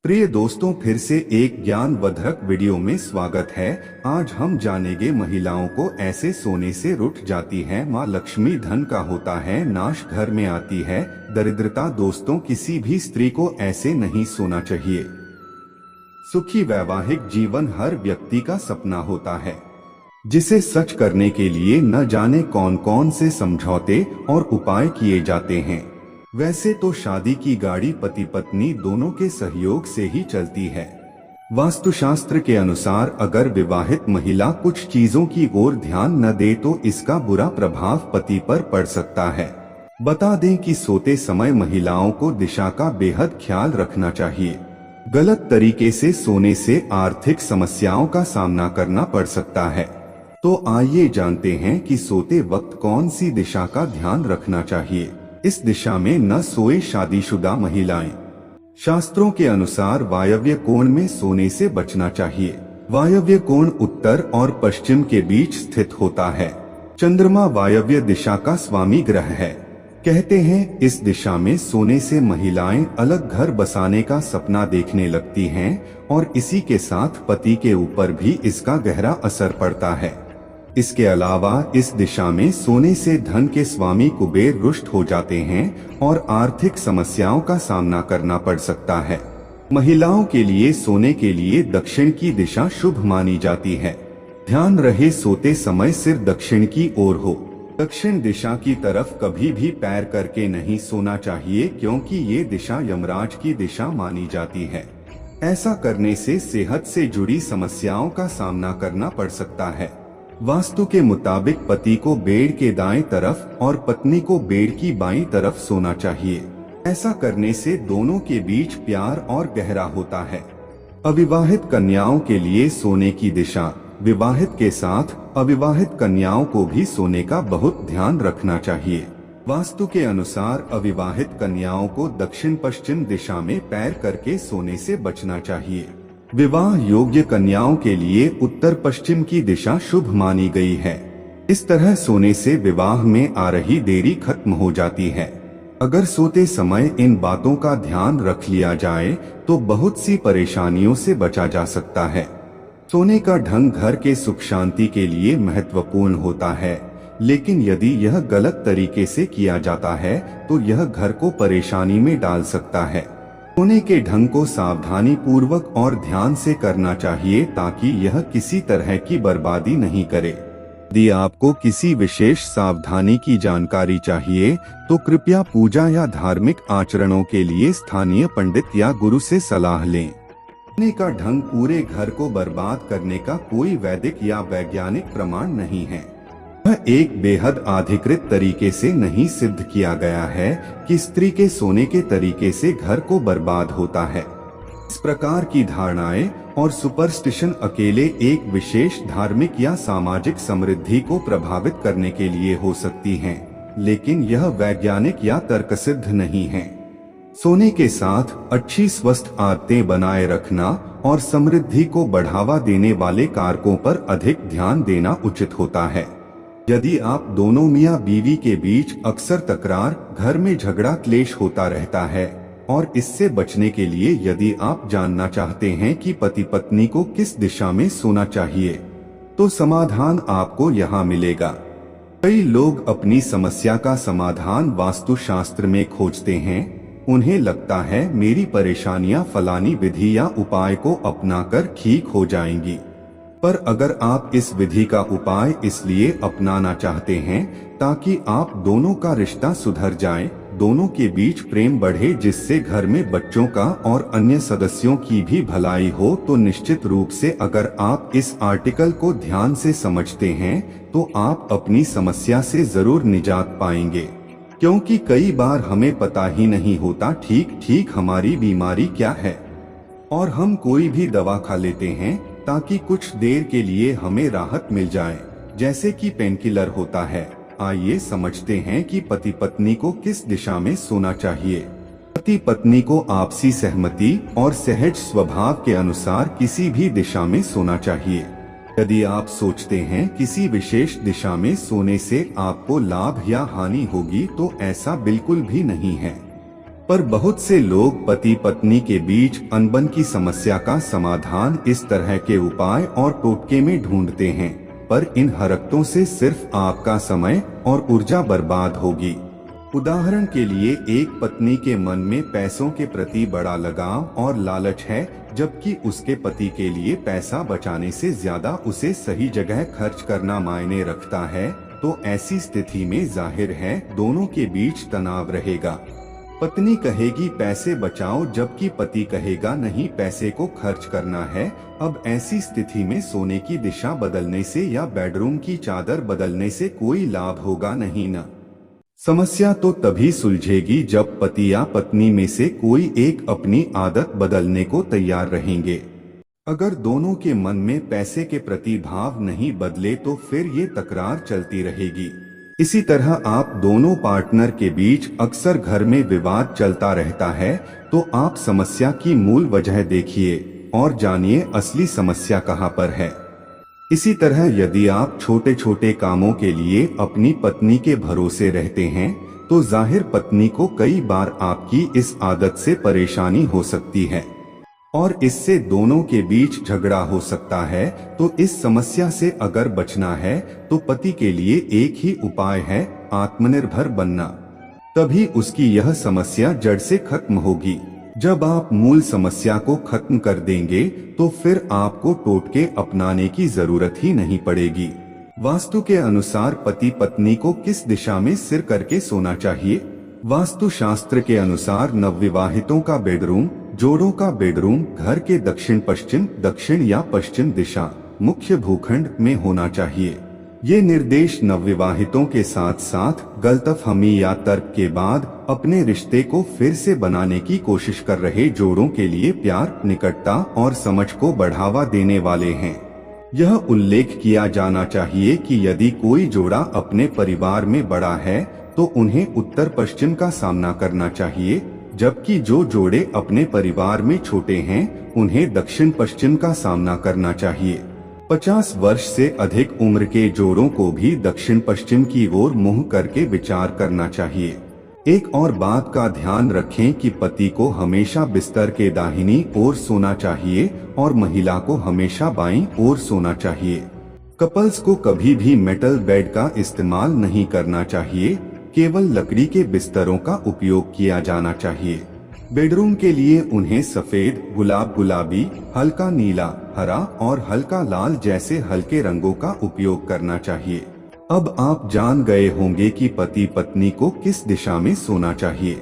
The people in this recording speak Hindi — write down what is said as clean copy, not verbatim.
प्रिय दोस्तों, फिर से एक ज्ञानवर्धक वीडियो में स्वागत है। आज हम जानेंगे महिलाओं को ऐसे सोने से रुठ जाती है माँ लक्ष्मी, धन का होता है नाश, घर में आती है दरिद्रता। दोस्तों, किसी भी स्त्री को ऐसे नहीं सोना चाहिए। सुखी वैवाहिक जीवन हर व्यक्ति का सपना होता है, जिसे सच करने के लिए न जाने कौन कौन से समझौते और उपाय किए जाते हैं। वैसे तो शादी की गाड़ी पति पत्नी दोनों के सहयोग से ही चलती है। वास्तुशास्त्र के अनुसार अगर विवाहित महिला कुछ चीजों की ओर ध्यान न दे तो इसका बुरा प्रभाव पति पर पड़ सकता है। बता दें कि सोते समय महिलाओं को दिशा का बेहद ख्याल रखना चाहिए। गलत तरीके से सोने से आर्थिक समस्याओं का सामना करना पड़ सकता है। तो आइए जानते हैं कि सोते वक्त कौन सी दिशा का ध्यान रखना चाहिए। इस दिशा में न सोए शादीशुदा महिलाएं। शास्त्रों के अनुसार वायव्य कोण में सोने से बचना चाहिए। वायव्य कोण उत्तर और पश्चिम के बीच स्थित होता है। चंद्रमा वायव्य दिशा का स्वामी ग्रह है। कहते हैं इस दिशा में सोने से महिलाएं अलग घर बसाने का सपना देखने लगती हैं और इसी के साथ पति के ऊपर भी इसका गहरा असर पड़ता है। इसके अलावा इस दिशा में सोने से धन के स्वामी कुबेर रुष्ट हो जाते हैं और आर्थिक समस्याओं का सामना करना पड़ सकता है। महिलाओं के लिए सोने के लिए दक्षिण की दिशा शुभ मानी जाती है। ध्यान रहे सोते समय सिर दक्षिण की ओर हो। दक्षिण दिशा की तरफ कभी भी पैर करके नहीं सोना चाहिए, क्योंकि ये दिशा यमराज की दिशा मानी जाती है। ऐसा करने से सेहत से जुड़ी समस्याओं का सामना करना पड़ सकता है। वास्तु के मुताबिक पति को बेड के दाएं तरफ और पत्नी को बेड की बाईं तरफ सोना चाहिए। ऐसा करने से दोनों के बीच प्यार और गहरा होता है। अविवाहित कन्याओं के लिए सोने की दिशा। विवाहित के साथ अविवाहित कन्याओं को भी सोने का बहुत ध्यान रखना चाहिए। वास्तु के अनुसार अविवाहित कन्याओं को दक्षिण पश्चिम दिशा में पैर करके सोने से बचना चाहिए। विवाह योग्य कन्याओं के लिए उत्तर पश्चिम की दिशा शुभ मानी गई है। इस तरह सोने से विवाह में आ रही देरी खत्म हो जाती है। अगर सोते समय इन बातों का ध्यान रख लिया जाए तो बहुत सी परेशानियों से बचा जा सकता है। सोने का ढंग घर के सुख शांति के लिए महत्वपूर्ण होता है, लेकिन यदि यह गलत तरीके से किया जाता है तो यह घर को परेशानी में डाल सकता है। सोने के ढंग को सावधानी पूर्वक और ध्यान से करना चाहिए ताकि यह किसी तरह की बर्बादी नहीं करे। यदि आपको किसी विशेष सावधानी की जानकारी चाहिए तो कृपया पूजा या धार्मिक आचरणों के लिए स्थानीय पंडित या गुरु से सलाह लें। सोने का ढंग पूरे घर को बर्बाद करने का कोई वैदिक या वैज्ञानिक प्रमाण नहीं है। यह एक बेहद अधिकृत तरीके से नहीं सिद्ध किया गया है कि स्त्री के सोने के तरीके से घर को बर्बाद होता है। इस प्रकार की धारणाएं और सुपरस्टिशन अकेले एक विशेष धार्मिक या सामाजिक समृद्धि को प्रभावित करने के लिए हो सकती हैं, लेकिन यह वैज्ञानिक या तर्कसिद्ध नहीं है। सोने के साथ अच्छी स्वस्थ आदतें बनाए रखना और समृद्धि को बढ़ावा देने वाले कारकों पर अधिक ध्यान देना उचित होता है। यदि आप दोनों मियां बीवी के बीच अक्सर तकरार, घर में झगड़ा क्लेश होता रहता है और इससे बचने के लिए यदि आप जानना चाहते हैं कि पति पत्नी को किस दिशा में सोना चाहिए तो समाधान आपको यहाँ मिलेगा। कई लोग अपनी समस्या का समाधान वास्तुशास्त्र में खोजते हैं। उन्हें लगता है मेरी परेशानियां फलानी विधि या उपाय को अपनाकर ठीक हो जाएंगी। पर अगर आप इस विधि का उपाय इसलिए अपनाना चाहते हैं ताकि आप दोनों का रिश्ता सुधर जाए, दोनों के बीच प्रेम बढ़े, जिससे घर में बच्चों का और अन्य सदस्यों की भी भलाई हो, तो निश्चित रूप से अगर आप इस आर्टिकल को ध्यान से समझते हैं तो आप अपनी समस्या से जरूर निजात पाएंगे। क्योंकि कई बार हमें पता ही नहीं होता ठीक हमारी बीमारी क्या है और हम कोई भी दवा खा लेते हैं ताकि कुछ देर के लिए हमें राहत मिल जाए, जैसे कि पेनकिलर होता है। आइए समझते हैं कि पति पत्नी को किस दिशा में सोना चाहिए। पति पत्नी को आपसी सहमति और सहज स्वभाव के अनुसार किसी भी दिशा में सोना चाहिए। यदि आप सोचते हैं किसी विशेष दिशा में सोने से आपको लाभ या हानि होगी तो ऐसा बिल्कुल भी नहीं है। पर बहुत से लोग पति पत्नी के बीच अनबन की समस्या का समाधान इस तरह के उपाय और टोटके में ढूंढते हैं, पर इन हरकतों से सिर्फ आपका समय और ऊर्जा बर्बाद होगी। उदाहरण के लिए, एक पत्नी के मन में पैसों के प्रति बड़ा लगाव और लालच है, जबकि उसके पति के लिए पैसा बचाने से ज्यादा उसे सही जगह खर्च करना मायने रखता है, तो ऐसी स्थिति में जाहिर है दोनों के बीच तनाव रहेगा। पत्नी कहेगी पैसे बचाओ, जबकि पति कहेगा नहीं, पैसे को खर्च करना है। अब ऐसी स्थिति में सोने की दिशा बदलने से या बेडरूम की चादर बदलने से कोई लाभ होगा नहीं ना। समस्या तो तभी सुलझेगी जब पति या पत्नी में से कोई एक अपनी आदत बदलने को तैयार रहेंगे। अगर दोनों के मन में पैसे के प्रति भाव नहीं बदले तो फिर ये तकरार चलती रहेगी। इसी तरह आप दोनों पार्टनर के बीच अक्सर घर में विवाद चलता रहता है, तो आप समस्या की मूल वजह देखिए और जानिए असली समस्या कहाँ पर है। इसी तरह यदि आप छोटे छोटे कामों के लिए अपनी पत्नी के भरोसे रहते हैं, तो जाहिर पत्नी को कई बार आपकी इस आदत से परेशानी हो सकती है और इससे दोनों के बीच झगड़ा हो सकता है। तो इस समस्या से अगर बचना है तो पति के लिए एक ही उपाय है, आत्मनिर्भर बनना। तभी उसकी यह समस्या जड़ से खत्म होगी। जब आप मूल समस्या को खत्म कर देंगे तो फिर आपको टोटके अपनाने की जरूरत ही नहीं पड़ेगी। वास्तु के अनुसार पति पत्नी को किस दिशा में सिर करके सोना चाहिए? वास्तु शास्त्र के अनुसार नवविवाहितों का बेडरूम, जोड़ों का बेडरूम घर के दक्षिण या पश्चिम दिशा मुख्य भूखंड में होना चाहिए। ये निर्देश नवविवाहितों के साथ साथ गलतफहमी या तर्क के बाद अपने रिश्ते को फिर से बनाने की कोशिश कर रहे जोड़ों के लिए प्यार, निकटता और समझ को बढ़ावा देने वाले हैं। यह उल्लेख किया जाना चाहिए कि यदि कोई जोड़ा अपने परिवार में बड़ा है तो उन्हें उत्तर पश्चिम का सामना करना चाहिए, जबकि जो जोड़े अपने परिवार में छोटे हैं उन्हें दक्षिण पश्चिम का सामना करना चाहिए। 50 वर्ष से अधिक उम्र के जोड़ों को भी दक्षिण पश्चिम की ओर मुंह करके विचार करना चाहिए। एक और बात का ध्यान रखें कि पति को हमेशा बिस्तर के दाहिनी ओर सोना चाहिए और महिला को हमेशा बाईं ओर सोना चाहिए। कपल्स को कभी भी मेटल बेड का इस्तेमाल नहीं करना चाहिए, केवल लकड़ी के बिस्तरों का उपयोग किया जाना चाहिए। बेडरूम के लिए उन्हें सफेद, गुलाबी, हल्का नीला, हरा और हल्का लाल जैसे हल्के रंगों का उपयोग करना चाहिए। अब आप जान गए होंगे कि पति पत्नी को किस दिशा में सोना चाहिए।